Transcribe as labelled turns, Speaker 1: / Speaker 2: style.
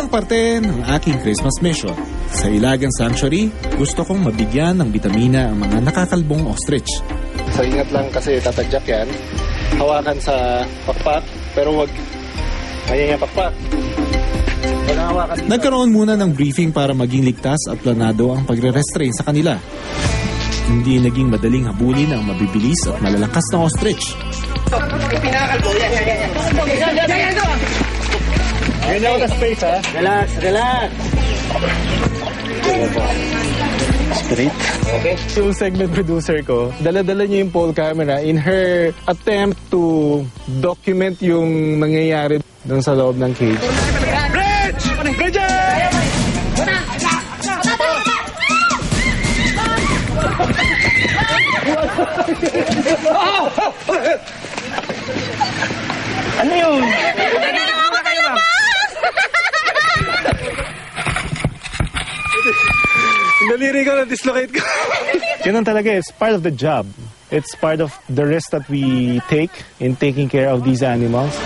Speaker 1: Bilang parte ng aking Christmas mission, sa Ilagan Sanctuary, gusto kong mabigyan ng bitamina ang mga nakakalbong ostrich.
Speaker 2: So ingat lang kasi tatadyak yan. Hawakan sa pakpak, pero wag ganyan yung pakpak.
Speaker 1: Nagkaroon muna ng briefing para maging ligtas at planado ang pagre-restrain sa kanila. Hindi naging madaling habulin ang mabibilis at malalakas na ostrich.
Speaker 2: Pinakalbo, yan. Ganyan ako na space, ha? Relax. Straight. Okay.
Speaker 3: Yung segment producer ko, dala-dala niya yung pole camera in her attempt to document yung nangyayari doon sa loob ng cage.
Speaker 2: Rich! Ganyan! Ano yun?
Speaker 3: Daliri ko, na-dislocate ko. Ganun talaga, it's part of the job. It's part of the risk that we take in taking care of these animals.